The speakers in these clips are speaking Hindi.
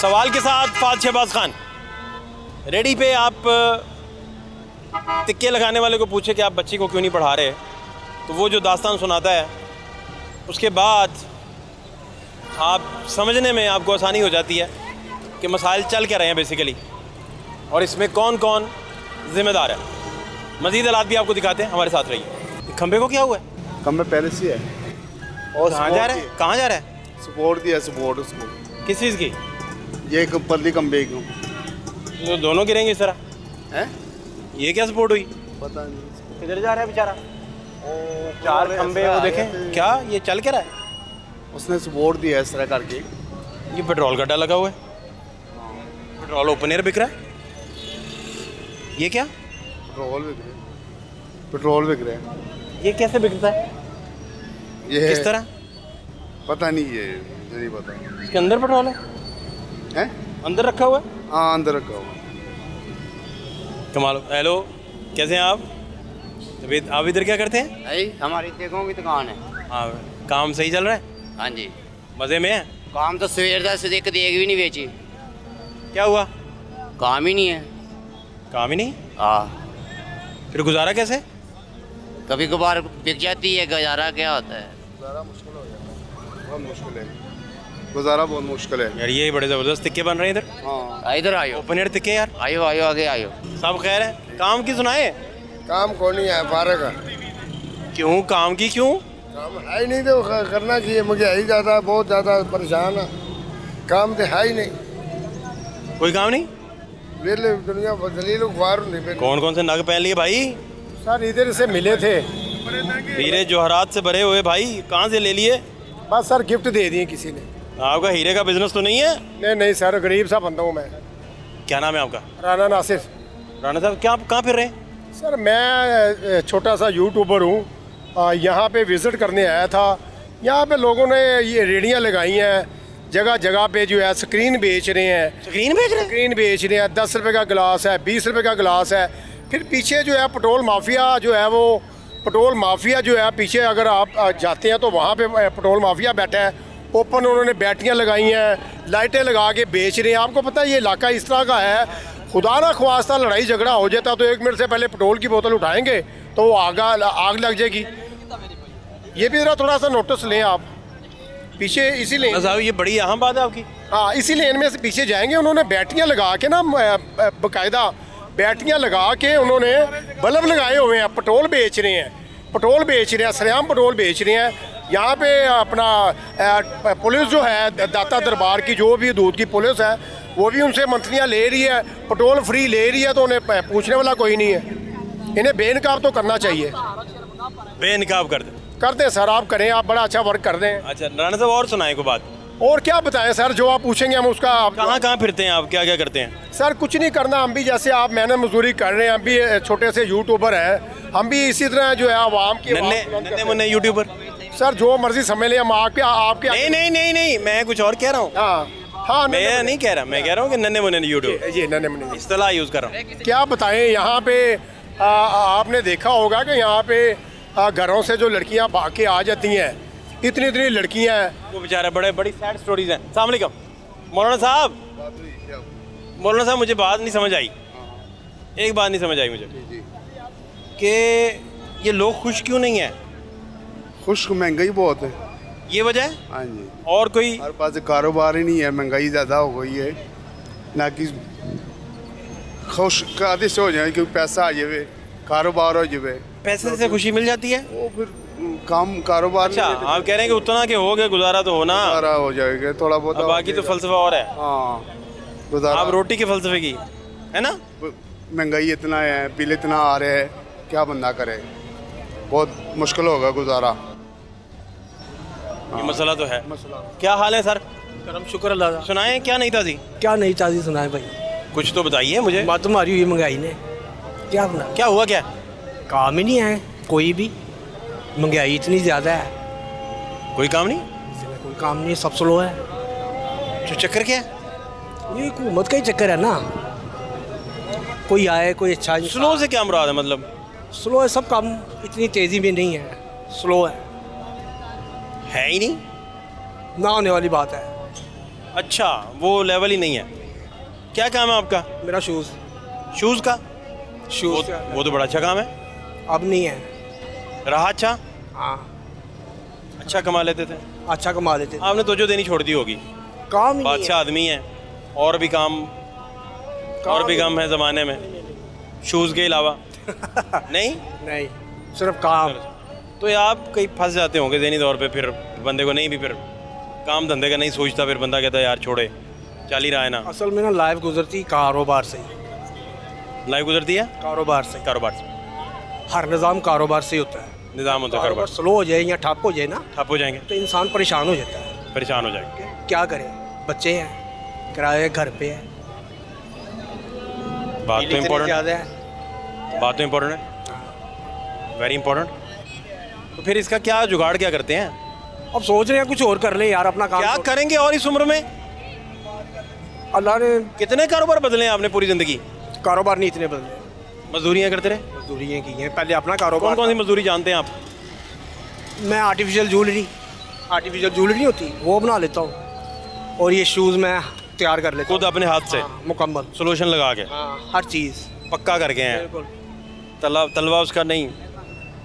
सवाल के साथ फात शहबाज खान, रेडी पे आप टिक्के लगाने वाले को पूछे कि आप बच्ची को क्यों नहीं पढ़ा रहे, तो वो जो दास्तान सुनाता है उसके बाद आप समझने में आपको आसानी हो जाती है कि मसाइल चल क्या रहे हैं बेसिकली, और इसमें कौन कौन ज़िम्मेदार है। मज़ीद हालात भी आपको दिखाते हैं, हमारे साथ रहिए। खंबे को क्या हुआ है? खंबे पहले से है। और कहाँ जा रहा है? कहाँ जा रहा है? सपोर्ट दिया, सपोर्ट उसको। किस चीज़ की? ये एक पतली खंबे को। तो दोनों गिरेंगे इस तरह हैं? ये क्या सपोर्ट हुई? पता नहीं। किधर जा रहा है बेचारा? चार खंबे वो देखें, क्या ये चल क्या रहा है? उसने सपोर्ट दिया इस तरह करके। ये पेट्रोल गड्ढा लगा हुआ है, पेट्रोल ओपन एयर बिक रहा है। ये क्या? पेट्रोल बिक रहे, पेट्रोल बिक रहे हैं। ये कैसे बिकता है? ये किस तरह? पता नहीं, ये मुझे नहीं पता। इसके अंदर पेट्रोल है? हैं? अंदर रखा हुआ है? हाँ, अंदर रखा हुआ। कमाल। हेलो, कैसे हैं आप? तबीयत, आप इधर क्या करते हैं? भाई हमारी देखों की दुकान है। हाँ, काम सही चल रहा है? हाँ जी, मज़े में है? काम तो सवेर से देख देख भी नहीं बेची, क्या हुआ? काम ही नहीं है। काम ही नहीं? हाँ, फिर गुजारा कैसे? कभी कभार बिक जाती है, गुजारा क्या होता है। गुजारा मुश्किल हो जाता है, बहुत मुश्किल है। गुजारा बहुत मुश्किल है यार ये बड़े ज़बरदस्त टिक्के बन रहे हैं इधर। हाँ। इधर आयो, ओपन एयर टिक्के यार। आयो आयो आगे आयो। सब खैर है? काम की सुनाए? काम कौन नहीं है, फारग है। क्यों काम की क्यों? काम है ही नहीं तो करना चाहिए। मुझे है ही ज़्यादा, बहुत ज़्यादा परेशान है। काम तो है ही नहीं। कोई काम नहीं? वेले दुनिया दलील खुआर नहीं पे। कौन कौन से नग पहन लिए भाई? सर इधर से मिले थे। हीरे जवाहरात से भरे हुए भाई, कहाँ से ले लिए? बस सर गिफ्ट दे दिए किसी ने। आपका हीरे का बिजनेस तो नहीं है? नहीं नहीं सर, गरीब सा बंदा हूँ मैं। क्या नाम है आपका? राना नासिर। राणा साहब, क्या आप कहाँ फिर रहे हैं? सर मैं छोटा सा यूट्यूबर हूँ, यहाँ पे विज़िट करने आया था। यहाँ पे लोगों ने ये रेहड़ियाँ लगाई हैं, जगह जगह पे जो है स्क्रीन बेच रहे हैं। स्क्रीन बेच रहे हैं? स्क्रीन बेच रहे हैं, 10 रुपये का गिलास है, 20 रुपये का गिलास है। फिर पीछे जो है पेट्रोल माफिया जो है, वो पेट्रोल माफिया जो है पीछे अगर आप जाते हैं तो वहाँ पे पेट्रोल माफिया बैठा है। ओपन उन्होंने बैटरियाँ लगाई हैं, लाइटें लगा के बेच रहे हैं। आपको पता है ये इलाका इस तरह का है, खुदा ना ख्वास्ता लड़ाई झगड़ा हो जाता तो 1 मिनट से पहले पेट्रोल की बोतल उठाएंगे तो वो आग लग जाएगी। ये भी ज़रा थोड़ा सा नोटिस लें आप। पीछे इसी लेन, साहब ये बड़ी अहम बात है आपकी। हाँ इसी लेन में से पीछे जाएंगे, उन्होंने बैटरियाँ लगा के ना, बाकायदा बैटरियाँ लगा के उन्होंने बल्ब लगाए हुए हैं। पेट्रोल बेच रहे हैं, पेट्रोल बेच रहे हैं, सरेआम पेट्रोल बेच रहे हैं। यहाँ पे अपना पुलिस जो है दाता दरबार की, जो भी दूध की पुलिस है, वो भी उनसे मंथलियाँ ले रही है, पेट्रोल फ्री ले रही है, तो उन्हें पूछने वाला कोई नहीं है। इन्हें बेनकाब तो करना चाहिए। बेनकाब कर दें सर, आप करें, आप बड़ा अच्छा वर्क कर दें। अच्छा राणा साहब, और सुनाए को बात। और क्या बताएं सर, जो आप पूछेंगे हम उसका। कहाँ कहाँ फिरते हैं आप, क्या क्या करते हैं? सर कुछ नहीं करना, हम भी जैसे आप मेहनत मजदूरी कर रहे हैं, हम भी छोटे से यूट्यूबर हैं, हम भी इसी तरह जो है आवाम की नन्हे मुन्ने यूट्यूबर? सर जो मर्जी समझ लें, हम आपके नहीं नहीं नहीं नहीं, मैं कुछ और कह रहा हूँ। हाँ मैं नहीं कह रहा, मैं कह रहा हूँ कि नन्हे मुन्ने यूट्यूबर, ये नन्हे मुन्ने इस्तेलाह यूज़ कर रहा हूँ। क्या बताएं। यहाँ पे आपने देखा होगा कि यहाँ पे घरों से जो लड़कियाँ भाग के आ जाती हैं, इतनी इतनी लड़कियाँ हैं। वो बेचारा बड़ी सैड स्टोरीज हैं। अस्सलाम वालेकुम मौलाना साहब। मौलाना साहब मुझे बात नहीं समझ आई, एक बात नहीं समझ आई मुझे कि ये लोग खुश क्यों नहीं हैं? खुश, महंगाई बहुत है, ये वजह है? हाँ जी। और कोई? हर पास कारोबार ही नहीं है, महंगाई ज़्यादा हो गई है ना। कि खुश कादे से हो जाए, क्योंकि पैसा आ जाए, कारोबार हो जाए, पैसे से खुशी मिल जाती है? वो फिर काम कारोबार। अच्छा आप कह रहे हैं कि उतना के हो गया, गुजारा तो होना, गुजारा हो जाएगा थोड़ा बहुत, अब बाकी तो फलसफा और है। हाँ गुजारा। आप रोटी के फलसफे की है ना? महंगाई इतना है, बिल इतना आ रहे हैं, क्या बंदा करे, बहुत मुश्किल होगा गुजारा। ये मसला तो है। मसला क्या हाल है सर? करम शुक्र अल्लाह का। सुनाए, क्या नहीं ताजी? क्या नई ताज़ी सुनाए भाई? कुछ तो बताइए मुझे। बात तुम्हारी हुई महंगाई ने, क्या बना? क्या हुआ क्या? काम ही नहीं है कोई भी, महंगाई इतनी ज़्यादा है, कोई काम नहीं? कोई काम नहीं, सब स्लो है। तो चक्कर क्या है? ये हुकूमत का ही चक्कर है ना, कोई आए कोई अच्छा। स्लो से क्या मुराद है? मतलब स्लो है सब काम, इतनी तेज़ी में नहीं है, स्लो है। है ही नहीं। ना होने वाली बात है। अच्छा, वो लेवल ही नहीं है। क्या काम है आपका? मेरा शूज़ शूज़ का? शूज़ वो तो बड़ा अच्छा काम है। अब नहीं है। रहा अच्छा? हाँ, अच्छा कमा लेते थे। अच्छा कमा लेते थे। आपने तो जो देनी छोड़ दी होगी। काम ही नहीं बादशाह आदमी है, और भी काम है ज़माने में, शूज़ के अलावा। नहीं? है। नहीं, सिर्फ काम। तो ये आप कहीं फंस जाते होंगे ज़हनी तौर पे, फिर बंदे को नहीं भी फिर काम धंधे का नहीं सोचता, फिर बंदा कहता है यार छोड़े, चल ही रहा है ना। असल में ना लाइफ गुजरती कारोबार से ही। लाइफ गुजरती है कारोबार से। कारोबार से। हर निज़ाम कारोबार से ही होता है। निज़ाम होता है कारोबार कारोबार। स्लो हो जाए या ठप हो जाए ना, ठप हो जाएंगे, तो इंसान परेशान हो जाता है। परेशान हो जाएंगे। क्या करे, बच्चे हैं, किराए घर पे है, बात तो इतनी इम्पोर्टेंट ज़्यादा है। बात तो इम्पोर्टेंट है, वेरी इंपॉर्टेंट। तो फिर इसका क्या जुगाड़ क्या करते हैं? अब सोच रहे हैं कुछ और कर ले यार, अपना काम। क्या करेंगे और इस उम्र में? अल्लाह ने कितने कारोबार बदले हैं आपने पूरी ज़िंदगी? कारोबार नहीं इतने बदले, मजदूरियाँ करते रहे। मजदूरियाँ की हैं। पहले अपना कौन कारोबार। कौन सी मजदूरी जानते हैं आप? मैं आर्टिफिशियल ज्वेलरी नहीं होती, वो बना लेता हूँ। और ये शूज़ मैं तैयार कर लेता खुद अपने हाथ से हूँ। मुकम्मल। सोल्यूशन लगा के हर चीज़ पक्का करके हैं। बिल्कुल। तलवा उसका नहीं,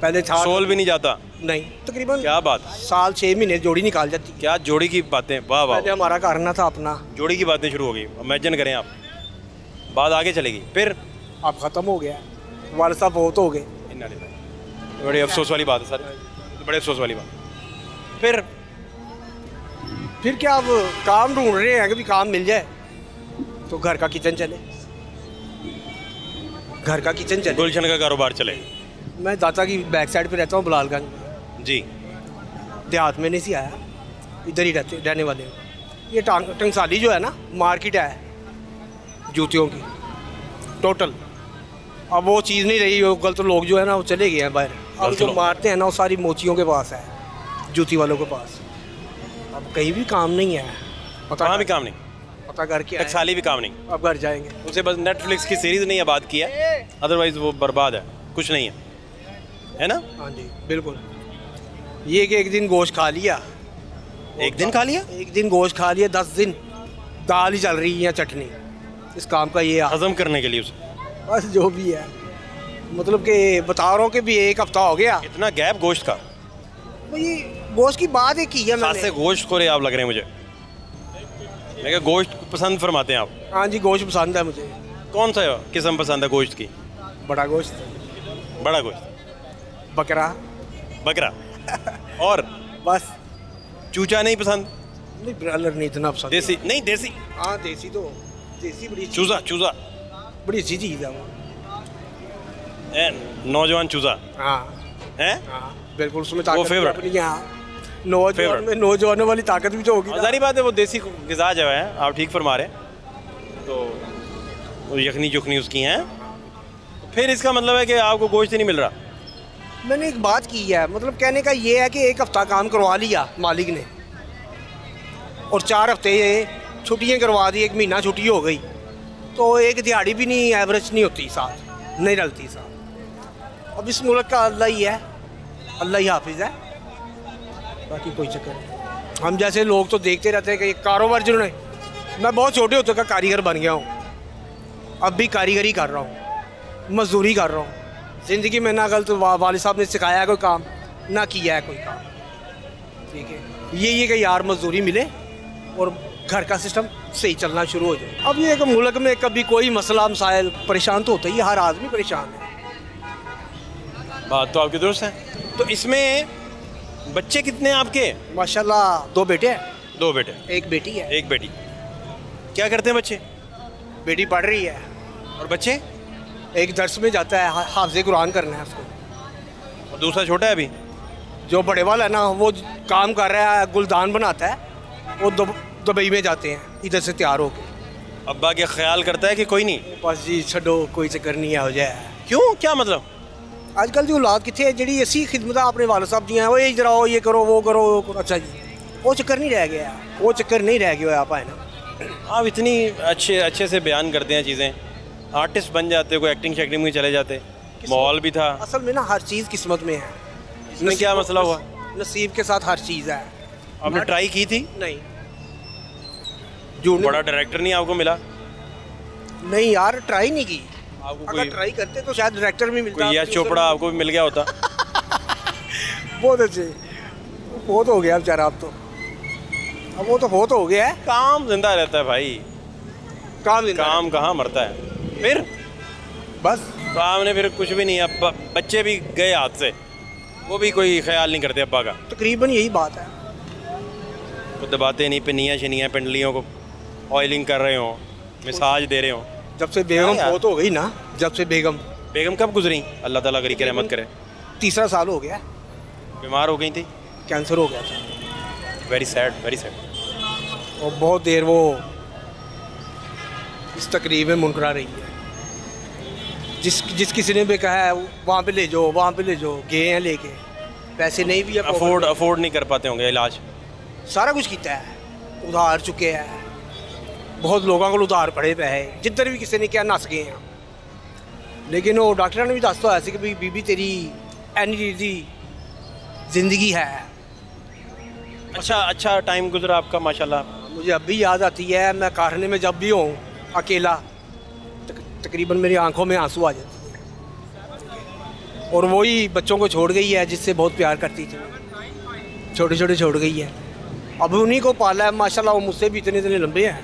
पहले था सोल भी नहीं जाता। नहीं, तकरीबन क्या बात, साल 6 महीने जोड़ी निकाल जाती। क्या जोड़ी की बातें, वाह वाह। पहले हमारा करना था अपना, जोड़ी की बातें शुरू हो गई, इमेजिन करें आप, बात आगे चलेगी। फिर अब ख़त्म हो गया। वालिद साहब बहुत हो गए। इन्ना लिल्लाह। बड़ी अफसोस वाली बात है सर, बड़े अफसोस वाली बात। फिर क्या, अब काम ढूंढ रहे हैं कि भी काम मिल जाए तो घर का किचन चले, घर का किचन चले। गुलशन का कारोबार चले। मैं दाता की बैक साइड पे रहता हूँ, बलालगंज में। जी, देहात में नहीं सी आया, इधर ही रहने वाले हैं। ये टंगसाली जो है ना, मार्केट है जूतियों की टोटल। अब वो चीज़ नहीं रही, वो गलत लोग जो है ना वो चले गए हैं बाहर। अब गलत जो लोग। मारते हैं ना वो सारी मोचियों के पास है, जूती वालों के पास। अब कहीं भी काम नहीं है, वहाँ भी काम नहीं, पता करके आए। टकसाली भी काम नहीं। अब घर जाएंगे। उसे बस नेटफ्लिक्स की सीरीज़ नहीं आबाद किया, अदरवाइज़ वो बर्बाद है, कुछ नहीं है ना। हाँ जी, बिल्कुल। ये कि एक दिन गोश्त खा लिया, एक दिन खा लिया, एक दिन गोश्त खा लिया, 10 दिन दाल ही चल रही है या चटनी। इस काम का ये हजम करने के लिए उसे। बस जो भी है, मतलब कि बता रहा हूँ कि भी 1 हफ्ता हो गया। इतना गैप गोश्त का। तो ये गोश्त की बात ही की है खासे मैंने। गोश्त खोरे आप लग रहे हैं मुझे। मैं क्या गोश्त पसंद फरमाते हैं आप? हाँ जी, गोश्त पसंद है मुझे। कौन सा किस्म पसंद है गोश्त की? बड़ा गोश्त, बड़ा गोश्त, बकरा, बकरा। और बस। चूचा नहीं पसंद? नहीं, ब्रायलर नहीं इतना पसंद। देसी नहीं, देसी हाँ, देसी तो देसी बड़ी चूजा, चूजा बड़ी अच्छी चीज़ है वो। नौजवान चूजा हाँ है, हाँ, बिल्कुल। उसमें वो ताकत भी favorite? अपनी यहाँ नौजवान Favorite? में नौजवानों वाली ताकत भी तो होगी ना। जारी बात है, वो देसी ग़िज़ा जो है आप ठीक फरमा रहे हैं। तो वो यखनी चुखनी उसकी हैं। फिर इसका मतलब है कि आपको गोश्त ही नहीं मिल रहा। मैंने एक बात की है, मतलब कहने का ये है कि 1 हफ्ता काम करवा लिया मालिक ने, और 4 हफ्ते छुट्टियाँ करवा दी, 1 महीना छुट्टी हो गई, तो एक दिहाड़ी भी नहीं एवरेज नहीं होती साथ, नहीं रलती साथ। अब इस मुल्क का अल्लाह ही है, अल्लाह ही हाफिज़ है, बाकी कोई चक्कर नहीं। हम जैसे लोग तो देखते रहते हैं कि कारोबार जिन्होंने, मैं बहुत छोटे होते का कारीगर बन गया हूँ, अब भी कारीगरी कर रहा हूँ, मजदूरी कर रहा हूँ। ज़िंदगी में ना गलत वालिद साहब ने सिखाया है कोई काम, ना किया है कोई काम। ठीक है, ये कि यार मजदूरी मिले और घर का सिस्टम सही चलना शुरू हो जाए। अब ये कि मुल्क में कभी कोई मसला मसाइल, परेशान तो होता ही है, हर आदमी परेशान है। बात तो आपकी दुरुस्त है। तो इसमें बच्चे कितने हैं आपके? माशाल्लाह 2 बेटे हैं, 2 बेटे, 1 बेटी है। एक बेटी। क्या करते हैं बच्चे? बेटी पढ़ रही है, और बच्चे? एक दर्स में जाता है, हाफ़िज़ कुरान करना है उसको। और दूसरा छोटा है अभी? जो बड़े वाला है ना, वो काम कर रहा है, गुलदान बनाता है, वो दुबई में जाते हैं इधर से तैयार होके। अब्बा के ख्याल करता है कि कोई नहीं? बस जी छो, कोई चक्कर नहीं है, हो जाए। क्यों, क्या मतलब? आजकल की औलाद कितने जी ऐसी खिदमत अपने वालिद साहब दी हैं, वो इधर आओ, ये करो, वो करो, वो करो। अच्छा जी, वो चक्कर नहीं रह गया, वो चक्कर नहीं रह गया आप, है ना। आप इतनी अच्छे से बयान करते हैं चीज़ें, आर्टिस्ट बन जाते, कोई एक्टिंग शैक्टिंग में चले जाते, माहौल भी था। असल में ना हर चीज़ किस्मत में है। इसमें क्या मसला हुआ? नसीब के साथ हर चीज़ है। आपने ट्राई की थी? नहीं, झूठ बड़ा डायरेक्टर नहीं आपको मिला? नहीं यार, ट्राई नहीं की। आपको अगर कोई ट्राई करते तो शायद डायरेक्टर भी मिलता। कोई यश चोपड़ा आपको भी मिल गया होता? बहुत अच्छे, बहुत हो गया बेचारा अब तो। अब वो तो बहुत हो गया है। काम जिंदा रहता है भाई, काम जिंदा काम कहाँ मरता है। फिर है। बस काम ने फिर कुछ भी नहीं। अब बच्चे भी गए हाथ से, वो भी कोई ख्याल नहीं करते अब्बा का। तकरीबन यही बात है। वो दबाते नहीं, पिनियाँ शनियाँ पिंडलियों को ऑयलिंग कर रहे हो, मिसाज दे रहे हो। जब से बेगम हाँ यार। बहुत हो गई ना, जब से बेगम बेगम कब गुजरी? अल्लाह ताला करी के रहमत करे। 3रा साल हो गया, बीमार हो गई थी? कैंसर हो गया था। Very sad, very sad. और बहुत देर वो इस तकरीब में मुनकरा रही है। जिस किसी ने भी कहा है वहाँ पे ले जाओ, वहाँ पे ले जाओ, गए हैं लेके, पैसे नहीं भी है, अफोर्ड नहीं कर पाते होंगे इलाज। सारा कुछ किया है, उधार चुके हैं, बहुत लोगों को उधार पड़े पे है, जिधर भी किसी ने क्या नस गए हैं। लेकिन वो डॉक्टर ने भी दस तो ऐसे कि भाई बीबी तेरी एनी दी जिंदगी है। अच्छा टाइम गुजरा आपका माशाल्लाह। मुझे अब भी याद आती है, मैं कारखाने में जब भी हूँ अकेला, तकरीबन मेरी आंखों में आंसू आ जाते हैं। और वही बच्चों को छोड़ गई है जिससे बहुत प्यार करती थी, छोटे छोटे छोड़ गई है। अब उन्हीं को पाला है माशाल्लाह, वो मुझसे भी इतने इतने लंबे हैं।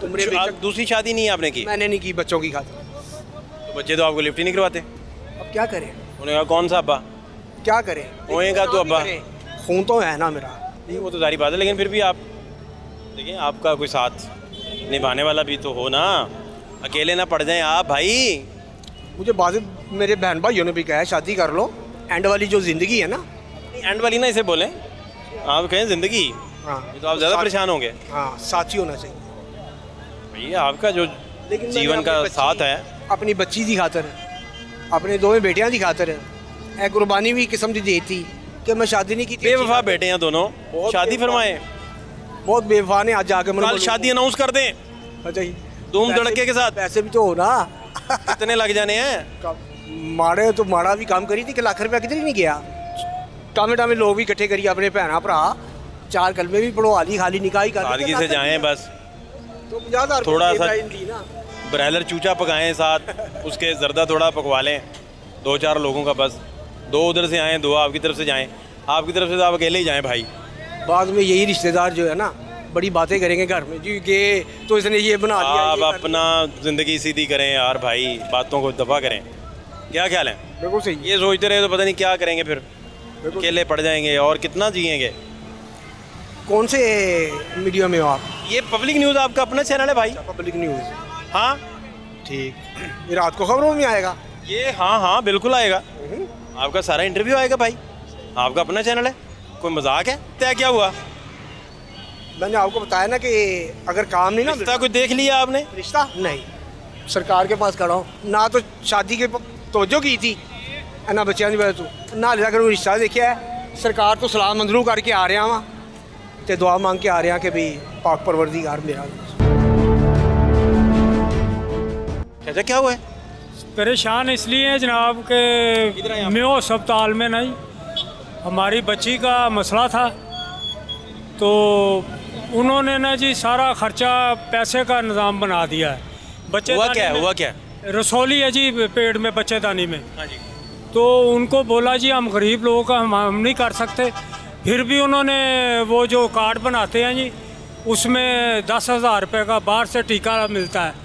उम्र भी आप दूसरी शादी नहीं आपने की? मैंने नहीं की बच्चों की खातिर। तो बच्चे तो आपको लिफ्ट ही नहीं करवाते। अब क्या करें, उन्होंने कहा कौन सा अब्बा? क्या करें, होएगा तो अब्बा। खून तो है ना मेरा। नहीं वो तो सारी बात है, लेकिन फिर भी आप देखिए आपका कोई साथ निभाने वाला भी तो हो ना, अकेले ना पड़ जाएं आप भाई। मुझे बाद मेरे बहन भाइयों ने भी कहा है शादी कर लो, एंड वाली जो ज़िंदगी है ना। एंड वाली ना इसे बोलें, आप कहें ज़िंदगी, हाँ ये तो आप ज़्यादा परेशान होंगे। हाँ, साथी होना चाहिए। भैया आपका जो लेकिन जीवन मैंने का अपनी साथ बच्ची- है, अपनी बच्ची की खातर, अपने दोवें बेटियां की खातर एक कुर्बानी भी किस्म की दी थी कि मैं शादी नहीं की थी। बेवफा बेटे हैं दोनों, बहुत शादी बेवफा। फरमाएं। बहुत बेवफा ने आज जाके कल शादी अनाउंस कर दें अच्छा जी, धूम धड़के के साथ। पैसे भी तो हो ना। कितने लग जाने हैं? माड़े तो माड़ा भी काम करी थी कि लाख रुपया किधर ही नहीं गया। टामे टामे लोग भी इकट्ठे करिए अपने भैन भरा, 4 कलमे भी पढ़ो, हाली खाली निकाह ही कर सादगी से जाएं बस। तो 50,000 थोड़ा सा ली ना। ब्रायलर चूचा पकाएं साथ, उसके जर्दा थोड़ा पकवा लें 2-4 लोगों का बस। 2 उधर से आएँ, 2 आपकी तरफ से जाएं। आपकी तरफ से तो आप अकेले ही जाएं भाई। बाद में यही रिश्तेदार जो है ना बड़ी बातें करेंगे घर में, जी गए तो इसने ये बना लिया, आप ये कर अपना ज़िंदगी सीधी करें यार भाई, बातों को दफ़ा करें। क्या ख्याल है? लिया। बिल्कुल सही है। ये सोचते रहे तो पता नहीं क्या करेंगे, फिर बिल्कुल। अकेले पड़ जाएंगे और कितना जिएंगे। कौन से मीडिया में हो आप? ये पब्लिक न्यूज़ आपका अपना चैनल है भाई? Public news. हाँ ठीक, ये रात को खबरों में आएगा। ये हाँ बिल्कुल आएगा, आपका सारा इंटरव्यू आएगा भाई। आपका अपना चैनल है, कोई मजाक है? तय क्या हुआ? मैंने आपको बताया ना कि अगर काम नहीं ना रिश्ता कोई देख लिया आपने? रिश्ता नहीं, सरकार के पास खड़ा हूँ ना, तो शादी के तवज्जो की थी ना बच्चों की वजह तो ना, लिया कर रिश्ता देखा है। सरकार तो सलाम मंजूर करके आ रहे हैं वहाँ, तो दुआ मांग के आ रहे हैं कि भाई पाक परवरदिगार मेरा। अच्छा क्या हुआ है? परेशान इसलिए हैं जनाब के म्यो अस्पताल में नहीं, हमारी बच्ची का मसला था, तो उन्होंने ना जी सारा खर्चा पैसे का निज़ाम बना दिया है। हुआ क्या है? हुआ क्या? रसौली है जी पेट में, बच्चेदानी में। हाँ जी। तो उनको बोला जी हम गरीब लोगों का हम नहीं कर सकते। फिर भी उन्होंने वो जो कार्ड बनाते हैं जी, उसमें 10,000 रुपये का बाहर से टीका मिलता है।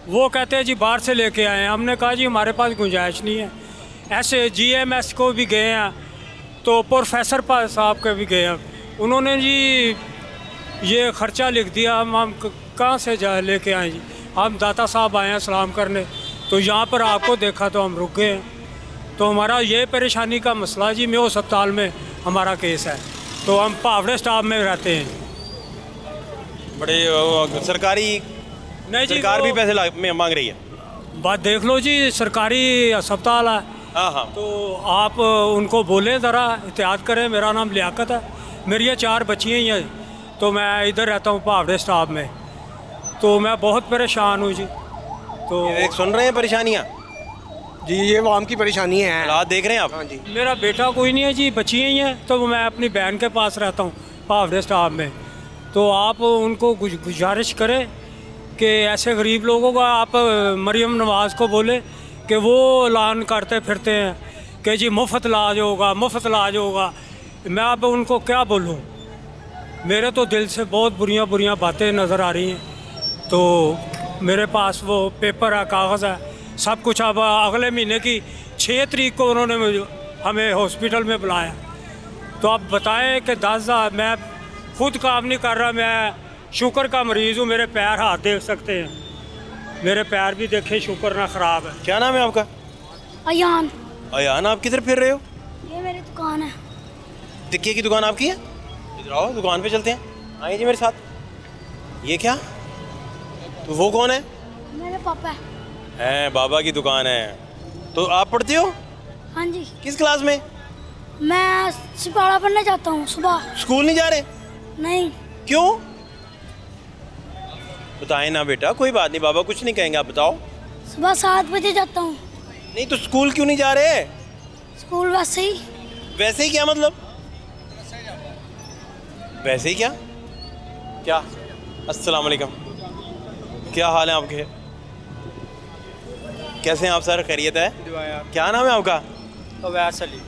वो कहते हैं जी बाहर से लेके आए हैं। हमने कहा जी हमारे पास गुंजाइश नहीं है। ऐसे GMS को भी गए हैं, तो प्रोफेसर साहब के भी गए हैं, उन्होंने जी ये ख़र्चा लिख दिया। हम कहाँ से जा लेके आए जी? हम दाता साहब आए हैं सलाम करने, तो यहाँ पर आपको देखा तो हम रुक गए हैं। तो हमारा ये परेशानी का मसला जी, म्यो अस्पताल में हमारा केस है, तो हम पावड़े स्टाफ में रहते हैं। बड़े सरकारी नहीं जी, सरकार भी वो पैसे में मांग रही है। बात देख लो जी, सरकारी अस्पताल है, हाँ हाँ। तो आप उनको बोलें ज़रा एहतियात करें। मेरा नाम लियाकत है, मेरी ये 4 बच्चियाँ ही हैं, तो मैं इधर रहता हूँ पहावड़े स्टाफ में, तो मैं बहुत परेशान हूँ जी। तो एक सुन रहे हैं परेशानियाँ, जी ये आवाम की परेशानी है। हालात देख रहे हैं आप? हाँ जी। मेरा बेटा कोई नहीं है जी, बच्चियाँ ही हैं, तो मैं अपनी बहन के पास रहता हूँ। पावरे स्टाफ में। तो आप उनको गुजारिश करें कि ऐसे गरीब लोगों का आप मरियम नवाज़ को बोले कि वो ऐलान करते फिरते हैं कि जी मुफ्त इलाज होगा, मुफ्त इलाज होगा। मैं अब उनको क्या बोलूं? मेरे तो दिल से बहुत बुरियां बुरियां बातें नज़र आ रही हैं। तो मेरे पास वो पेपर है, कागज़ है, सब कुछ। अब अगले महीने की 6 तारीख को उन्होंने हमें हॉस्पिटल में बुलाया। तो आप बताएं कि 10,000 मैं खुद काम नहीं कर रहा, मैं शुगर का मरीज़ हूँ, मेरे पैर हाथ देख सकते हैं, मेरे पैर भी देखे शुगर ना ख़राब है। क्या नाम है आपका? अयान, अयान, आप किधर फिर रहे हो? ये मेरी दुकान है। टिक्के की दुकान आपकी है? इधर आओ, दुकान पे चलते हैं। आइए जी मेरे साथ। ये क्या? तो वो कौन है? मेरे पापा हैं, बाबा की दुकान है। तो आप पढ़ते हो? हाँ जी, किस क्लास में? मैं सिपाड़ा पढ़ने जाता हूँ सुबह। स्कूल नहीं जा रहे? नहीं, क्यों? बताएं ना बेटा, कोई बात नहीं, बाबा कुछ नहीं कहेंगे, आप बताओ। सुबह 7 बजे जाता हूँ नहीं तो स्कूल क्यों नहीं जा रहे? स्कूल। वैसे ही वैसे ही क्या मतलब? वैसे ही क्या? क्या? अस्सलाम वालेकुम, क्या हाल है आपके? कैसे हैं आप सर? खैरियत है? क्या नाम है आपका? अवैस अली।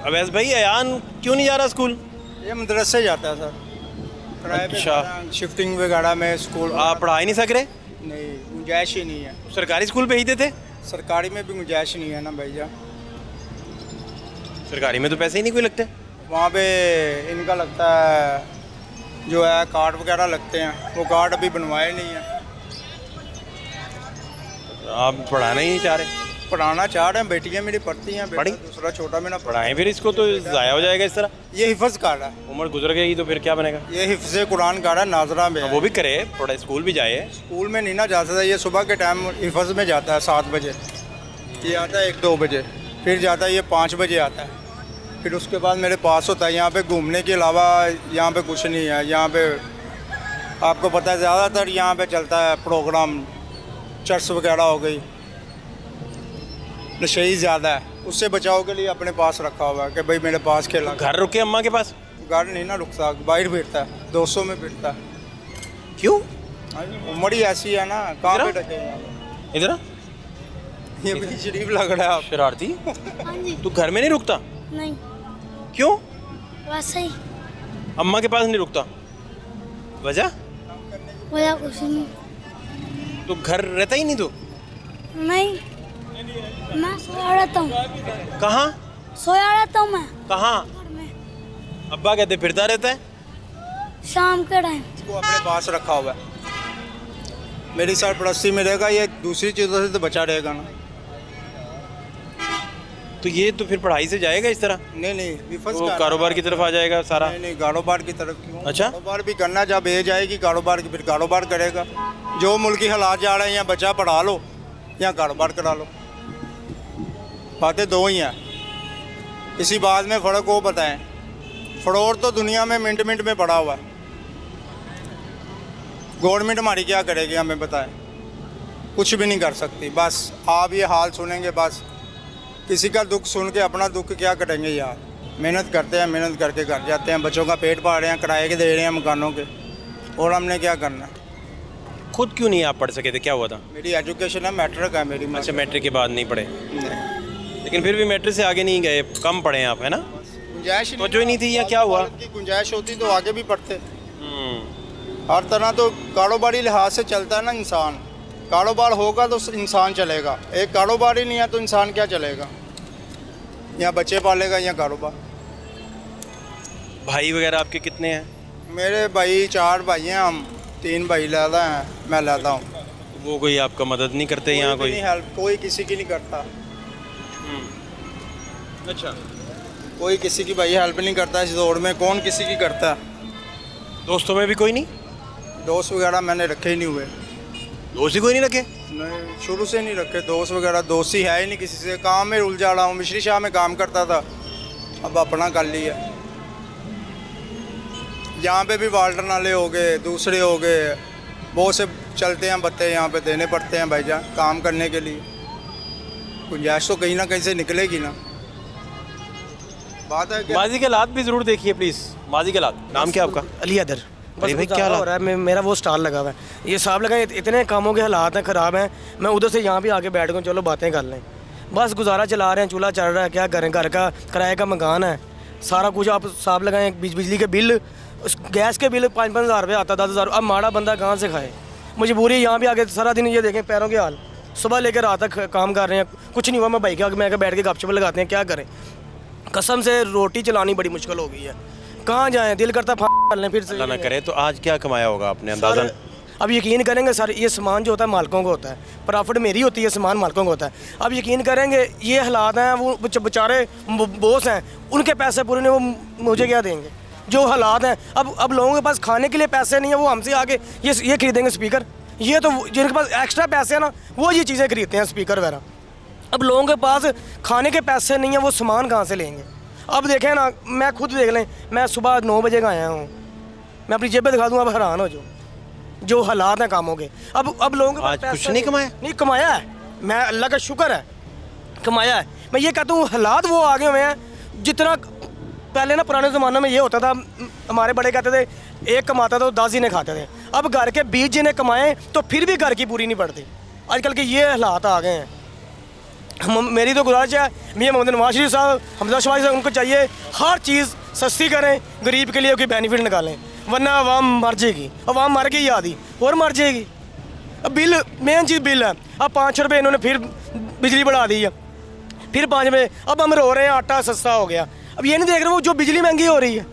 अवैस भाई, अयान क्यों नहीं जा रहा स्कूल? ये मदरसे जाता है सर, किराए पे अच्छा। जाता है, शिफ्टिंग वगैरह में स्कूल। आप पढ़ा ही नहीं सक रहे? नहीं, गुंजाइश ही नहीं है। सरकारी स्कूल भेजते थे? सरकारी में भी गुंजाइश नहीं है ना भैया। सरकारी में तो पैसे ही नहीं कोई लगते। वहाँ पे इनका लगता है जो है कार्ड वगैरह लगते हैं, वो कार्ड अभी बनवाए नहीं है। आप पढ़ाना ही नहीं चाह रहे? पढ़ाना चाह रहे हैं, बेटियाँ मेरी पढ़ती हैं, बेटा पढ़ी? दूसरा छोटा मेरा पढ़ाएं फिर इसको, तो ज़ाया हो जाएगा इस तरह। ये हिफ्ज़ कार्ड है, उम्र गुजर गई तो फिर क्या बनेगा? ये हिफ्ज़ कुरान कार्ड है, नाजरा में है। वो भी करे, थोड़ा स्कूल भी जाए। स्कूल में नहीं ना जा सकता, ये सुबह के टाइम हिफ्ज़ में जाता है 7 बजे, ये आता है 1-2 बजे, फिर जाता है ये 5 बजे आता है, फिर उसके बाद मेरे पास होता है। यहाँ पे घूमने के अलावा यहाँ पे कुछ नहीं है। यहाँ पे आपको पता है ज़्यादातर यहाँ पे चलता है प्रोग्राम, चर्च वगैरह हो गई, नशे ज़्यादा है, उससे बचाव के लिए अपने पास रखा हुआ है कि भाई मेरे पास खेला। घर रुके अम्मा के पास? घर नहीं ना रुकता, बाहर फिरता है, दोस्तों में फिरता है। क्यों? उम्र ही ऐसी है ना, कहाँ पे रखे इधर आ। ये भी शरीफ लग रहा है आप। शरारती, हाँ जी। तू घर में नहीं रुकता? नहीं, क्यों? वैसे ही अम्मा के पास नहीं रुकता? वजह? वजह कुछ नहीं। तो घर रहता ही नहीं तू? नहीं, मैं सोया रहता हूँ। कहाँ? सोया रहता हूँ मैं कहाँ? घर में, अब्बा कहते फिरता रहता है। शाम के टाइम। इसको अपने पास रखा हुआ है। मेरी सरपरस्ती में रहेगा, ये दूसरी चीज़ों से तो बचा रहेगा ना। तो ये तो फिर पढ़ाई से जाएगा इस तरह? नहीं, विफस वो कारोबार की तरफ आ जाएगा सारा। नहीं, कारोबार की तरफ क्यों? अच्छा। कारोबार भी करना, जब एज आएगी कारोबार की, फिर कारोबार करेगा। जो मुल्की हालात जा रहे हैं, या बच्चा पढ़ा लो या कारोबार करा लो, बातें दो ही हैं। इसी बात में फ़र्क वो बताएं। फ्रॉड तो दुनिया में मिनट मिनट में पड़ा हुआ है। गवर्नमेंट हमारी क्या करेगी हमें बताएं? कुछ भी नहीं कर सकती। बस आप ये हाल सुनेंगे, बस किसी का दुख सुन के अपना दुख क्या करेंगे यार। मेहनत करते हैं, मेहनत करके घर जाते हैं, बच्चों का पेट पाल रहे हैं, किराए के दे रहे हैं मकानों के, और हमने क्या करना है? खुद क्यों नहीं आप पढ़ सके थे? क्या हुआ था? मेरी एजुकेशन है, मैट्रिक है मेरी। अच्छा, मैट्रिक के बाद नहीं पढ़े, नहीं, लेकिन फिर भी मैट्रिक से आगे नहीं गए, कम पढ़े आप, है ना? गुंजाइश तो जो ही नहीं थी या क्या हुआ? की गुंजाइश होती तो आगे भी पढ़ते। हर तरह तो कारोबारी लिहाज से चलता है ना इंसान। कारोबार होगा तो इंसान चलेगा, एक कारोबार ही नहीं है तो इंसान क्या चलेगा? या बच्चे पालेगा या कारोबार। भाई वगैरह आपके कितने हैं? मेरे भाई 4 भाई हैं, हम 3 भाई लादा हैं, मैं लादा हूँ। वो कोई आपका मदद नहीं करते यहाँ कोई? नहीं, हेल्प कोई किसी की नहीं करता। अच्छा, कोई किसी की भाई हेल्प नहीं करता इस दौर में। कौन किसी की करता है? दोस्तों में भी कोई नहीं? दोस्त वगैरह मैंने रखे ही नहीं हुए। दोस्त ही कोई नहीं रखे? नहीं, शुरू से नहीं रखे दोस्त वगैरह। दोस्ती है ही नहीं किसी से। काम में उलझा रहा हूँ, मिश्री शाह में काम करता था, अब अपना कर लिया। यहाँ पे भी वाल्टर नाले हो गए, दूसरे हो गए, बहुत से चलते हैं बत्ते, यहाँ पे देने पड़ते हैं भाईजान काम करने के लिए। गुंजाइश तो कहीं ना कहीं से निकलेगी ना। बात है कि माजी के हालात भी ज़रूर देखिए प्लीज़। माजी के हालात। नाम क्या आपका? अली अदर। अली भाई, क्या हालात? हो रहा है? मेरा वो स्टॉल लगा हुआ है, ये साहब लगा, इतने कामों के हालात हैं ख़राब हैं, मैं उधर से यहाँ भी आके बैठ गया, चलो बातें कर लें, बस गुजारा चला रहे हैं, चूल्हा चल रहा है, क्या करें, घर का किराए का मकान है, सारा कुछ आप साहब लगाएं, बिजली के बिल, उस गैस के बिल 5-5 हज़ार रुपये आता, 10 हज़ार। अब माड़ा बंदा कहाँ से खाए, मजबूरी यहाँ भी आके सारा दिन ये देखें पैरों के हाल, सुबह लेकर रात तक काम कर रहे हैं, कुछ नहीं हुआ, मैं भाई के आगे मैं बैठ के गपशप लगाते हैं, क्या करें, कसम से रोटी चलानी बड़ी मुश्किल हो गई है, कहाँ जाएं, दिल करता कर लें फिर से। अल्लाह ना करे। तो आज क्या कमाया होगा आपने अंदाज़न? अब यकीन करेंगे सर, ये सामान जो होता है मालिकों को होता है, प्रॉफिट मेरी होती है, सामान मालिकों को होता है। अब यकीन करेंगे ये हालात हैं, वो बेचारे बॉस हैं, उनके पैसे पूरे नहीं, वो मुझे क्या देंगे, जो हालात हैं। अब लोगों के पास खाने के लिए पैसे नहीं है, वो हमसे आके ये खरीदेंगे स्पीकर, ये तो जिनके पास एक्स्ट्रा पैसे हैं ना, वो ये चीज़ें खरीदते हैं, स्पीकर वगैरह। अब लोगों के पास खाने के पैसे नहीं है, वो सामान कहाँ से लेंगे। अब देखें ना, मैं खुद देख लें, मैं सुबह 9 बजे का आया हूँ, मैं अपनी जेबें दिखा दूँगा, अब हैरान हो जाओ जो हालात हैं कामों के। अब लोगों के पास आज कुछ पैसे नहीं कमाया? नहीं कमाया है, मैं अल्लाह का शुक्र है कमाया है। मैं ये कहता हूँ हालात वो आगे हुए हैं, जितना पहले ना पुराने ज़माने में ये होता था, हमारे बड़े कहते थे एक कमाता था तो 10 जिन्हें खाते थे। अब घर के 20 जिन्हें कमाएं तो फिर भी घर की पूरी नहीं पड़ती। आजकल के ये हालात आ गए हैं। मेरी तो गुजारिश है, मियां मोहम्मद नवाज शरीफ साहब, हमजा शवाही साहब, उनको चाहिए हर चीज़ सस्ती करें, गरीब के लिए कोई बेनिफिट निकालें, वरना आवाम मर जाएगी। आवाम मर गई आधी और मर जाएगी। अब बिल, मेन चीज़ बिल है। अब 5 रुपये इन्होंने फिर बिजली बढ़ा दी है, फिर 5 रुपये। अब हम रो रहे हैं आटा सस्ता हो गया। अब ये नहीं देख रहे वो जो बिजली महंगी हो रही है,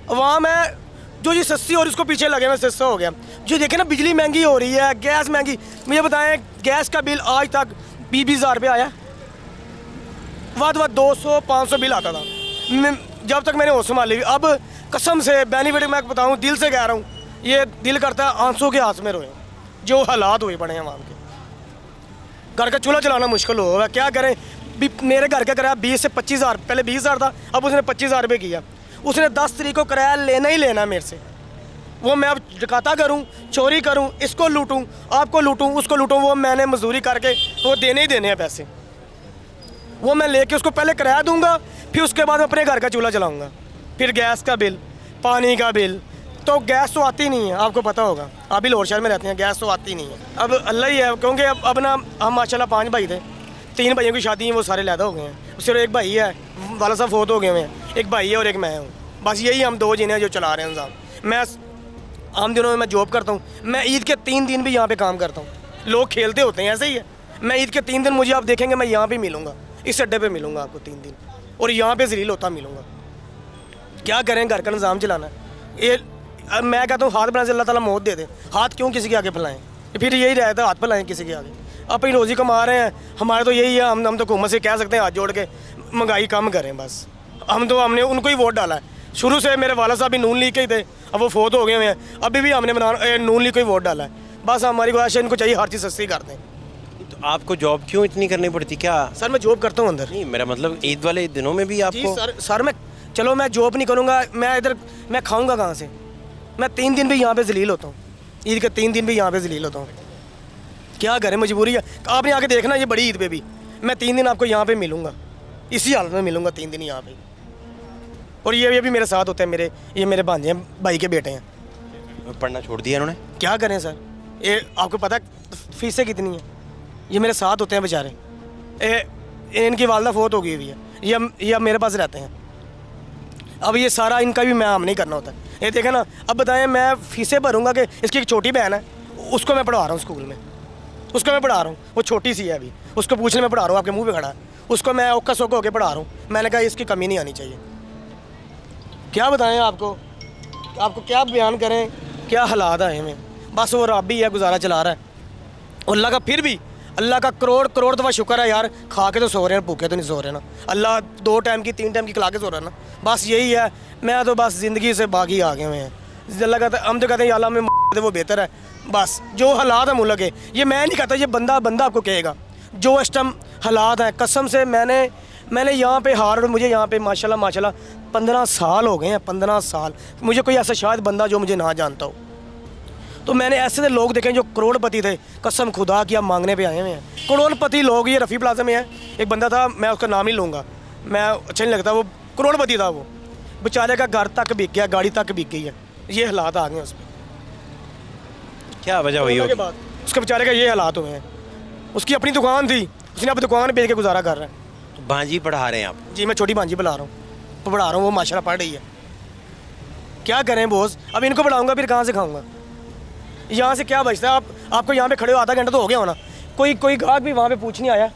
अवाम है जो ये सस्ती और इसको पीछे लगे हुए, सस्ता हो गया। जो देखें ना, बिजली महंगी हो रही है, गैस महंगी। मुझे बताएं, गैस का बिल आज तक 20 हज़ार रुपये आया, वाद 200-500 बिल आता था जब तक मैंने होश संभाली। अब कसम से बेनिफिट मैं बताऊं, दिल से कह रहा हूँ, ये दिल करता है आंसू के हाथ में रोए, जो हालात हुए पड़े हैं आवाम के। घर का चूल्हा चलाना मुश्किल हो गया, क्या करें। मेरे घर का किराया 20 से 25 हज़ार, पहले 20 हज़ार था, अब उसने 25 हज़ार रुपये किया। उसने 10 तारीख को किराया लेना ही लेना मेरे से। वो मैं अब डकाता करूं, चोरी करूं, इसको लूटूं, आपको लूटूं, उसको लूटूं, वो मैंने मजदूरी करके वो देने ही देने हैं पैसे। वो मैं लेके उसको पहले किराया दूंगा, फिर उसके बाद अपने घर का चूल्हा चलाऊंगा, फिर गैस का बिल, पानी का बिल। तो गैस तो आती नहीं है, आपको पता होगा, आप भी लाहौर शहर में रहते हैं, गैस तो आती नहीं है। अब अल्लाह ही है, क्योंकि अब ना हम माशाल्लाह 5 भाई थे, 3 भाइयों की शादी है, वो सारे लैदा हो गए हैं। सिर्फ एक भाई है, वाला साहब फोत हो गए हैं, एक भाई है और एक मैं हूँ। बस यही हम 2 जिन्हें जो चला रहे हैं साहब। मैं आम दिनों में मैं जॉब करता हूँ, मैं ईद के 3 दिन भी यहाँ पे काम करता हूँ। लोग खेलते होते हैं, ऐसे ही है। मैं ईद के 3 दिन, मुझे आप देखेंगे मैं यहाँ पे मिलूँगा, इस अड्डे पे मिलूँगा आपको 3 दिन, और यहाँ पे जलील होता मिलूँगा। क्या करें, घर का निज़ाम चलाना है। ये अब मैं कहता हूँ हाथ बनाने से अल्लाह ताला मौत दे दे, हाथ क्यों किसी के आगे फैलाएं, फिर यही रहता है, हाथ फैलाएं किसी के आगे। अपनी रोज़ी कमा रहे हैं, हमारे तो यही है, हम तो हुकूमत से कह सकते हैं हाथ जोड़ के महंगाई कम करें बस। हमने उनको ही वोट डाला है शुरू से। मेरे वाला साहब भी नून लीग के ही थे, अब वो फोत हो गए हुए हैं, अभी भी हमने नून लीग को ही वोट डाला है। बस हमारी ख्वाहिश है, इनको चाहिए हर चीज़ सस्ती कर दें। तो आपको जॉब क्यों इतनी करनी पड़ती क्या? सर मैं जॉब करता हूँ अंदर। नहीं, मेरा मतलब ईद वाले दिनों में भी आपको? सर मैं, चलो मैं जॉब नहीं करूँगा, मैं इधर मैं खाऊँगा कहाँ से। मैं 3 दिन भी यहाँ पे जलील होता हूँ, ईद के 3 दिन भी यहाँ पे जलील होता हूँ। क्या करें, मजबूरी है। आपने आके देखना, ये बड़ी ईद पे भी मैं 3 दिन आपको यहाँ पे मिलूँगा, इसी हालत में मिलूँगा 3 दिन यहाँ पे। और ये भी मेरे साथ होते हैं, ये मेरे भांजे हैं, भाई के बेटे हैं। पढ़ना छोड़ दिया इन्होंने? क्या करें सर, ये आपको पता है फीसें कितनी हैं, ये मेरे साथ होते हैं बेचारे। इनकी वालदा फोत हो गई हुई है, ये अब मेरे पास रहते हैं। अब ये सारा इनका भी मैं आम नहीं करना होता। ये देखें ना, अब बताएं मैं फीसें भरूँगा कि इसकी एक छोटी बहन है, उसको मैं पढ़ा रहा हूँ स्कूल में, उसको मैं पढ़ा रहा हूँ, वो छोटी सी है अभी, उसको पूछने में पढ़ा रहा हूँ, आपके मुँह पे खड़ा है, उसको मैं ओक्का सोक्का होकर पढ़ा रहा हूँ। मैंने कहा इसकी कमी नहीं आनी चाहिए। क्या बताएं आपको क्या बयान करें, क्या हालात आए हमें। बस वो रब ही है, गुजारा चला रहा है। और अल्लाह का फिर भी, अल्लाह का करोड़ दफ़ा शुक्र है यार, खा के तो सो रहे हैं, भूखे तो नहीं सो रहे ना। अल्लाह 2 टाइम की 3 टाइम की खिला के सो रहा है ना। बस यही है, मैं तो बस ज़िंदगी से बागी आ गए हुए हैं। अल्लाह कहता है, हम तो कहते हैं अल्लाह में वो बेहतर है। बस जो हालात है मुल्क के, ये मैं नहीं कहता, ये बंदा आपको कहेगा जो इस टाइम हालात हैं। कसम से मैंने यहाँ पे मुझे यहाँ पे माशाल्लाह 15 साल हो गए हैं, 15 साल। मुझे कोई ऐसा शायद बंदा जो मुझे ना जानता हो। तो मैंने ऐसे लोग देखे जो करोड़पति थे, कसम खुदा की आप मांगने पे आए हुए हैं। करोड़पति लोग, ये रफ़ी प्लाजा में है, एक बंदा था, मैं उसका नाम नहीं लूँगा, मैं अच्छा नहीं लगता, वो करोड़पति था। वो बेचारे का घर तक बिक गया, गाड़ी तक बिक गई है। ये हालात आ गए हैं उस पर। क्या वजह हुई कोरोना के होगी? बाद उसके बेचारे का ये हालात हुए हैं। उसकी अपनी दुकान थी, उसने अब दुकान बेच के गुजारा कर रहा है। तो भांजी पढ़ा रहे हैं आप? जी मैं छोटी भांजी बुला रहा हूँ, पढ़ा रहा हूँ, वो माशाल्लाह पढ़ रही है। क्या करें बॉस, अब इनको पढ़ाऊँगा फिर कहाँ से खाऊँगा? यहाँ से क्या बचता है? आपको यहाँ पे खड़े हो आधा घंटा तो हो गया होना, कोई ग्राहक भी वहाँ पे पूछने आया,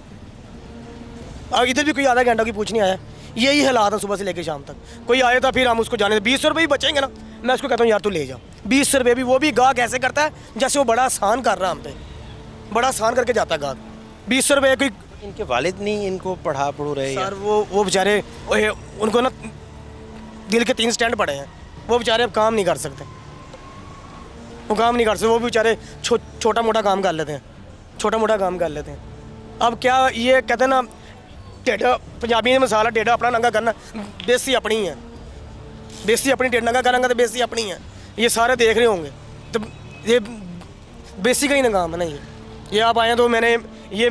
और इधर भी कोई आधा घंटा की पूछने आया। यही हालात है सुबह से लेकर शाम तक। कोई आया था फिर हम उसको जाने 20 रुपये ही बचेंगे ना, मैं उसको कहता हूँ यार तू ले जा 20 रुपये भी, वो भी गाहक ऐसे करता है जैसे वो बड़ा आसान कर रहा है हम पे, बड़ा आसान करके जाता है गाहक। 20 रुपये कोई इनके वालिद नहीं इनको पढ़ू रहे या? सर वो बेचारे उनको ना दिल के 3 स्टैंड पड़े हैं, वो बेचारे अब काम नहीं कर सकते, वो काम नहीं कर सकते, वो भी बेचारे छोटा मोटा काम कर लेते हैं, छोटा मोटा काम कर लेते हैं। अब क्या ये कहते हैं ना टेढ़ा, पंजाबी में मसाला टेढ़ा अपना नंगा करना, बेइज्जती अपनी है, बेइज्जती अपनी, टेढ़ा नंगा करेंगे तो बेइज्जती अपनी है। ये सारे देख रहे होंगे, तो ये बेइज्जती का ही काम है ना। ये आप आए तो मैंने ये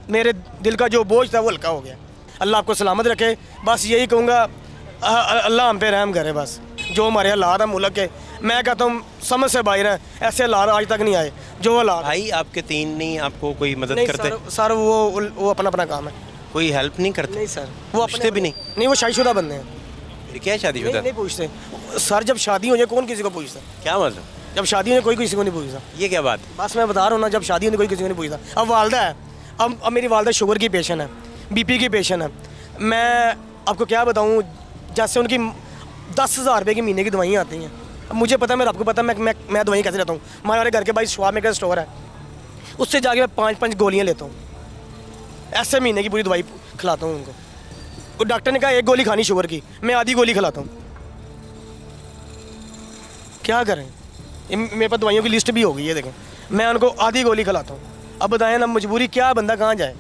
मेरे दिल का जो बोझ था वो हल्का हो गया। अल्लाह आपको सलामत रखे, बस यही कहूँगा, अल्लाह हम पे रहम करे। बस जो हमारे हालात हैं मुल्क के, मैं कहता हूँ समझ से बाहर हैं, ऐसे हालात आज तक नहीं आए जो हालात। भाई आपके 3 नहीं, आपको कोई मदद नहीं करते? सर वो अपना अपना काम है। कोई हेल्प नहीं करते? नहीं सर, वो पूछते भी नहीं? नहीं, वो शादीशुदा बंदे हैं। फिर क्या शादीशुदा? नहीं पूछते सर, जब शादी हो जाए कौन किसी को पूछता? क्या मतलब? जब शादी हो जाए कोई किसी को नहीं पूछता। ये क्या बात? बस मैं बता रहा हूँ ना, जब शादी होने कोई किसी को नहीं पूछता। अब वालदा है, अब मेरी वालदा शुगर की पेशेंट है, बीपी की पेशेंट है। मैं आपको क्या बताऊँ, जैसे उनकी 10,000 रुपये की महीने की दवाइयाँ आती हैं। अब मुझे पता है, मेरे आपको पता है मैं दवाई कैसे लेता हूँ। हमारे घर के भाई स्वाब मेडिकल स्टोर है, उससे जाके मैं 5-5 गोलियाँ लेता हूँ, ऐसे महीने की पूरी दवाई खिलाता हूँ उनको। वो डॉक्टर ने कहा 1 गोली खानी शुगर की, मैं आधी गोली खिलाता हूँ। क्या करें, मेरे पास दवाइयों की लिस्ट भी हो गई है, देखें मैं उनको आधी गोली खिलाता हूँ। अब बताएं ना, मजबूरी क्या, बंदा कहाँ जाए?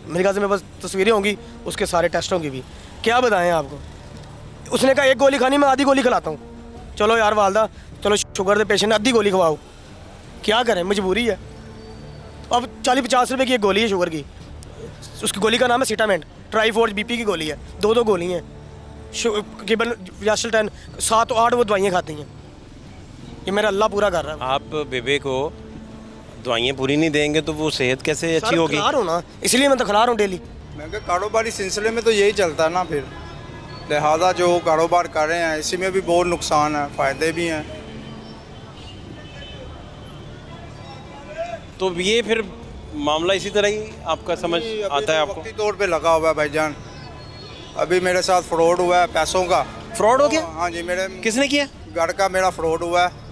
मेरे ख्याल से मेरे पास तस्वीरें होंगी उसके सारे टेस्टों की भी, क्या बताएं आपको। उसने कहा 1 गोली खानी, मैं आधी गोली खिलाता हूँ। चलो यार वालदा, चलो शुगर के पेशेंट आधी गोली खवाओ, क्या करें, मजबूरी है। अब 40-50 रुपये की 1 गोली है शुगर की, उसकी गोली का नाम है सीटामेंट, ट्राईफोर्ज बीपी की गोली है, 2 गोली हैं, केबल यासल 10, 7-8 वो दवाइयाँ खाती हैं। ये मेरा अल्लाह पूरा कर रहा है। आप बेबे को दवाइयाँ पूरी नहीं देंगे तो वो सेहत कैसे अच्छी होगी? खिला रहा हूँ ना, इसलिए मैं तो खिला रहा हूँ डेली। मैं कहा कारोबारी सिलसिले में तो यही चलता है ना, फिर लिहाजा जो कारोबार कर रहे हैं इसी में भी बहुत नुकसान है, फ़ायदे भी हैं। तो ये फिर मामला इसी तरह ही आपका समझ आता है आपको? वक्ती तौर पे लगा हुआ है भाईजान। अभी मेरे साथ फ्रॉड हुआ है पैसों का। फ्रॉड हो गया? हाँ जी, मेरे किसने किया? घर का मेरा फ्रॉड हुआ है,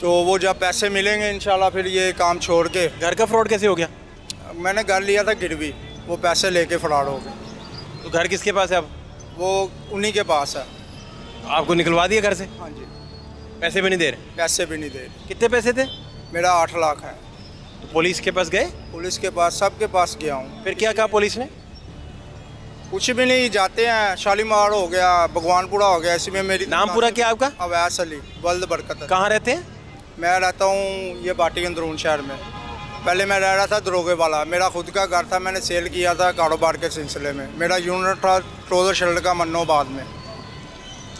तो वो जब पैसे मिलेंगे इंशाल्लाह फिर ये काम छोड़ के। घर का फ्रॉड कैसे हो गया? मैंने घर लिया था गिरवी, वो पैसे लेके फरार हो गए। तो घर किसके पास है अब? वो उन्हीं के पास है। आपको निकलवा दिया घर से? हाँ जी, पैसे भी नहीं दे रहे? पैसे भी नहीं दे रहे। कितने पैसे थे? मेरा 8 लाख है। तो पुलिस के पास गए? पुलिस के पास, सबके पास गया हूँ। फिर क्या कहा पुलिस ने? कुछ भी नहीं, जाते हैं, शालीमार हो गया, भगवानपुरा हो गया, इसी में मेरी। नाम पूरा क्या आपका? अवैस अली वल्द बरकत। कहाँ रहते हैं? मैं रहता हूँ ये बाटी अंदरून शहर में। पहले मैं रह रहा था दरोगे वाला, मेरा खुद का घर था, मैंने सेल किया था कारोबार के सिलसिले में। मेरा यूनिट था ट्रोजर शर्ट का मन्नोबाद में,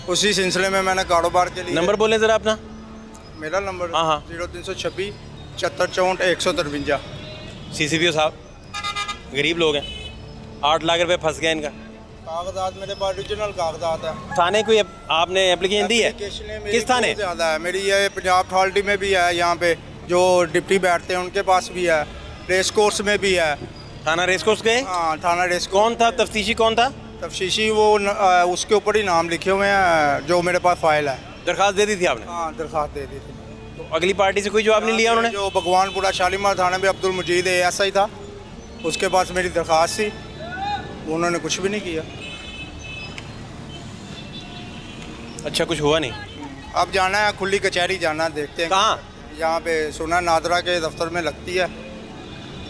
उसी सिलसिले में मैंने कारोबार के लिए। नंबर बोलें ज़रा अपना। मेरा नंबर हाँ हाँ 0326 74 64 153। CCPO साहब, गरीब लोग हैं, 8 लाख रुपए फंस गए इनका। कागजात मेरे पास ओरिजिनल कागजात है। थाने कोई आपने एप्लीकेशन दी है? एप्लीकेशनें मेरी किस थाने? बहुत ज़्यादा है मेरी, ये पंजाब अथॉरिटी में भी है, यहाँ पे जो डिप्टी बैठते हैं उनके पास भी है, रेस कोर्स में भी है। थाना रेसकोर्स गए? हाँ, थाना रेस कौन था तफ्तीशी, कौन था? तफ्तीशी वो उसके ऊपर ही नाम लिखे हुए हैं जो मेरे पास फाइल है। दरखास्त दे दी थी आपने? हाँ, दरखास्त दे दी थी। तो अगली पार्टी से कोई जवाब नहीं लिया उन्होंने? जो भगवानपुरा शालीमार थाने में अब्दुल मजीद ऐसा ही था, उसके पास मेरी दरखास्त थी, उन्होंने कुछ भी नहीं किया। अच्छा, कुछ हुआ नहीं? अब जाना है, खुली कचहरी जाना है, देखते हैं। कहाँ? यहाँ पे सुना नादरा के दफ्तर में लगती है,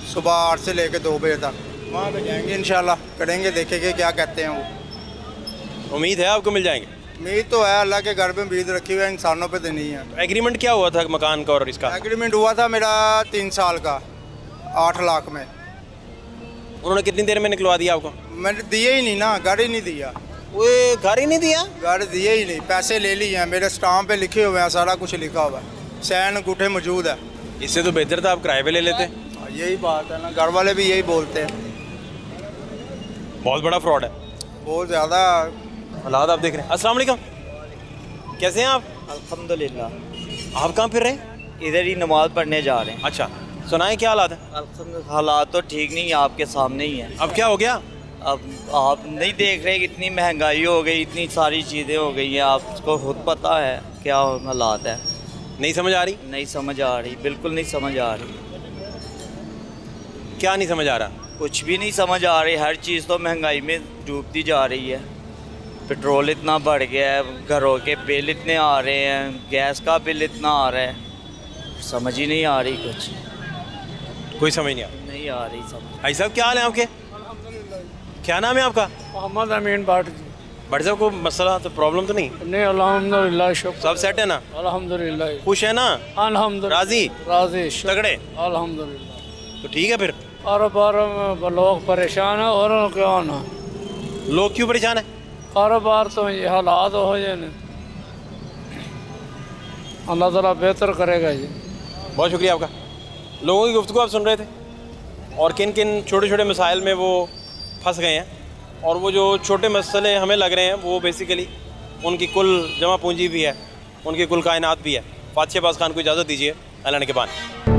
सुबह 8 से लेकर 2 बजे तक। वहाँ पे जाएंगे इंशाल्लाह, करेंगे, देखेंगे क्या कहते हैं वो। उम्मीद है आपको मिल जाएंगे? उम्मीद तो है, अल्लाह के घर में उम्मीद रखी हुई है, इंसानों पे तो नहीं है। एग्रीमेंट क्या हुआ था मकान का और इसका? एग्रीमेंट हुआ था मेरा 3 साल का, 8 लाख में। उन्होंने कितनी देर में निकलवा दिया आपको? मैंने दिया ही नहीं ना, घर ही नहीं दिया। वो घर ही नहीं दिया? घर दिए ही नहीं, पैसे ले लिए हैं, मेरे स्टाम्प पे लिखे हुए हैं, सारा कुछ लिखा हुआ है, सैन अंगूठे मौजूद है। इससे तो बेहतर था आप किराए पे ले लेते। यही बात है ना, घर वाले भी यही बोलते हैं। बहुत बड़ा फ्रॉड है। बहुत ज़्यादा। हालात आप देख रहे हैं। अस्सलाम वालेकुम, कैसे हैं आप? अल्हम्दुलिल्लाह, आप कहाँ फिर रहे हैं? इधर ही नमाज पढ़ने जा रहे हैं। अच्छा, सुनाए क्या हालात है? अल्हम्दुलिल्लाह, हालात तो ठीक नहीं है, आपके सामने ही है। अब क्या हो गया? अब आप नहीं देख रहे कि इतनी महंगाई हो गई, इतनी सारी चीज़ें हो गई हैं, आपको खुद पता है क्या हालात है। नहीं समझ आ रही? नहीं समझ आ रही, बिल्कुल नहीं समझ आ रही, क्या नहीं समझ आ रहा? कुछ भी नहीं समझ आ रही। हर चीज़ तो महंगाई में डूबती जा रही है। पेट्रोल इतना बढ़ गया है, घरों के बिल इतने आ रहे हैं, गैस का बिल इतना आ रहा है, समझ ही नहीं आ रही, कुछ कोई समझ नहीं आ नहीं आ रही समझ। भाई साहब क्या हाल है आपके? क्या नाम है आपका? मोहम्मद अमीन भाट जी। भाई साहब को मसला तो प्रॉब्लम तो नहीं? नहीं, अल्हम्दुलिल्लाह, शुक्र, सब सेट है ना? अल्हम्दुलिल्लाह, खुश है ना? अल्हम्दुलिल्लाह, राजी राजी, शुक्र, तगड़े? अल्हम्दुलिल्लाह। तो ठीक है फिर। कारोबार लोग परेशान है और क्या ना, लोग क्यों परेशान है? कारोबार तो ये हालात हो जाए ना, अल्लाह ताला बेहतर करेगा जी। बहुत शुक्रिया आपका। लोगों की गुफ्तगू आप सुन रहे थे और किन किन छोटे छोटे मसाइल में वो फंस गए हैं, और वो जो छोटे मसले हमें लग रहे हैं वो बेसिकली उनकी कुल जमा पूंजी भी है, उनकी कुल कायनात भी है। फातिह शहबाज खान को इजाज़त दीजिए। अल्लाह ने के बाद।